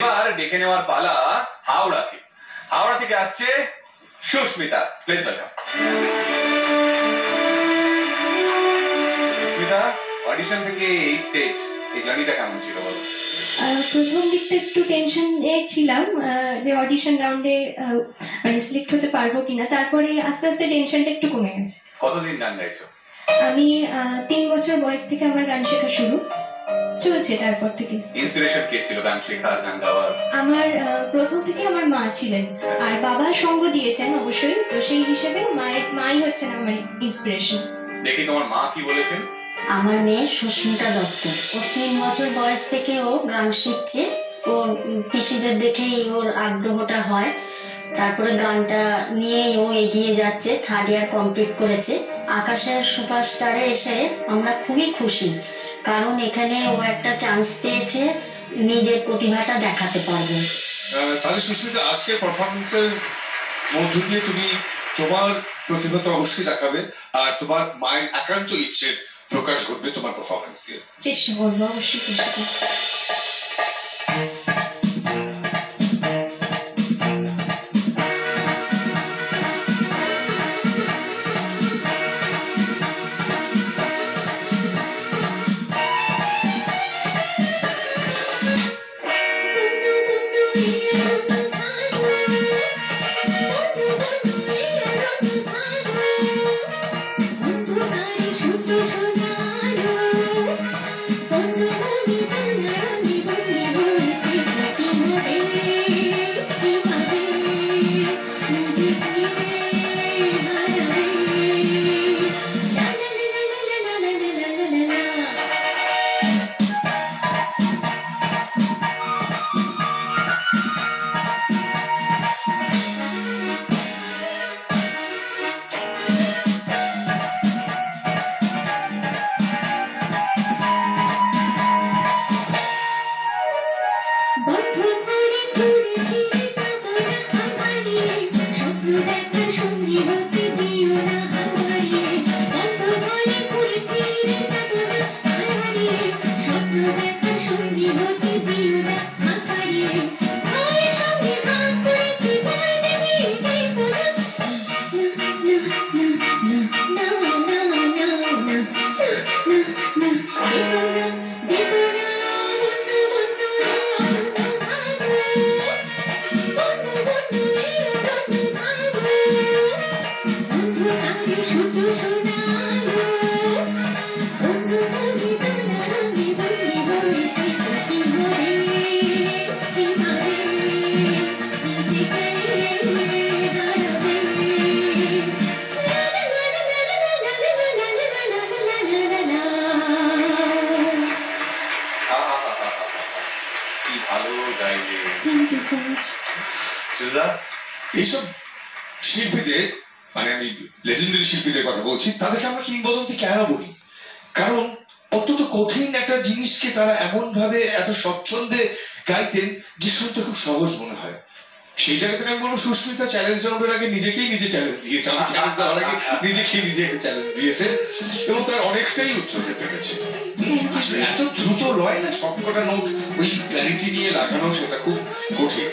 এবার ডেকে নেওয়ার পালা হাওড়াকে। হাওড়া থেকে আসছে Susmita, please welcome. Susmita, audition থেকে এই স্টেজ, এই জার্নিটা কেমন ছিল বলো? প্রথম দিকটা একটু টেনশন ছিলাম যে অডিশন রাউন্ডে মানে সিলেক্ট হতে পারবো কিনা। তারপরে আস্তে আস্তে টেনশনটা একটু কমে গেছে। কতদিন গান গাইছো? আমি 3 বছর বয়স থেকে আমার গান শেখা শুরু চলছে। তারপর থেকে ইন্সপিরেশন কে ছিল গান শেখার, গান গাওয়ার? আমার প্রথম থেকে আমার মা ছিলেন, আর বাবা সঙ্গ দিয়েছেন অবশ্যই। তো সেই হিসেবে মাই হচ্ছেন আমার ইন্সপিরেশন। দেখি তোমার মা কি বলেছেন। আমার মেয়ে সুস্মিতা দত্ত, ও 3 বছর বয়স থেকে ও গান শিখছে। ওর পিসিদের দেখেই ওর আগ্রহটা হয়। তারপরে গানটা নিয়েই ও এগিয়ে যাচ্ছে, 3rd ইয়ার কমপ্লিট করেছে। আকাশের সুপারস্টারে এসে আমরা খুবই খুশি, কারণ এখানে ও একটা চান্স পেয়েছে নিজের প্রতিভাটা দেখাতে পারবে। তাহলে সুস্মিতা, আজকের পারফরমেন্সের মধ্য দিয়ে তুমি তোমার প্রতিভা তো অবশ্যই দেখাবে, আর তোমার মায়ের একান্ত ইচ্ছের প্রকাশ ঘটবে তোমার পারফরমেন্স দিয়ে। চেষ্টা করবো, অবশ্যই চেষ্টা করবো। এইসব শিল্পীদের, মানে আমি লেজেন্ডারি শিল্পীদের কথা বলছি, তাদেরকে আমরা কিংবদন্তি কেন বলি? কারণ অত্যন্ত কঠিন একটা জিনিসকে তারা এমন ভাবে এত স্বচ্ছন্দে গাইতেন যে শুনতে খুব সহজ মনে হয়। সেই জায়গা থেকে আমি বলবো সুস্মিতা চ্যালেঞ্জ জানানোর আগে নিজেকেই নিজে চ্যালেঞ্জ দিয়েছে। আমার চ্যালেঞ্জ দেওয়ার আগে নিজেকে নিজে চ্যালেঞ্জ দিয়েছে এবং তার অনেকটাই উত্তর দিতে পেরেছে। আসলে এত দ্রুত লয় না, সবকটা নোট ওই ক্ল্যারিটি নিয়ে লাগানো, সেটা খুব কঠিন।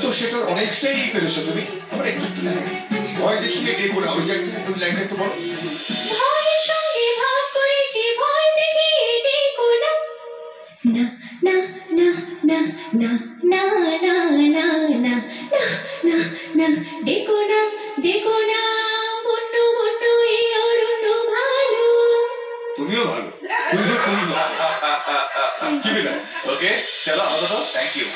তো সেটার অনেকটাই পেরেছো তুমি। আবার একটু একটু ভয় দেখিয়ে ডেকো না, ওই যে একটা লাইনটা একটু বলো। ভয়ের সঙ্গে ভাব করেছি, ভয় দেখিয়ে ডেকো না, না না না না না না না না না না, ডেকো না ডেকো না, বন্ধু বন্ধু এই অরণ্য ভালো। তুমিও ভালো, তুমিও খুবই ভালো। ওকে, চলো, থ্যাংক ইউ।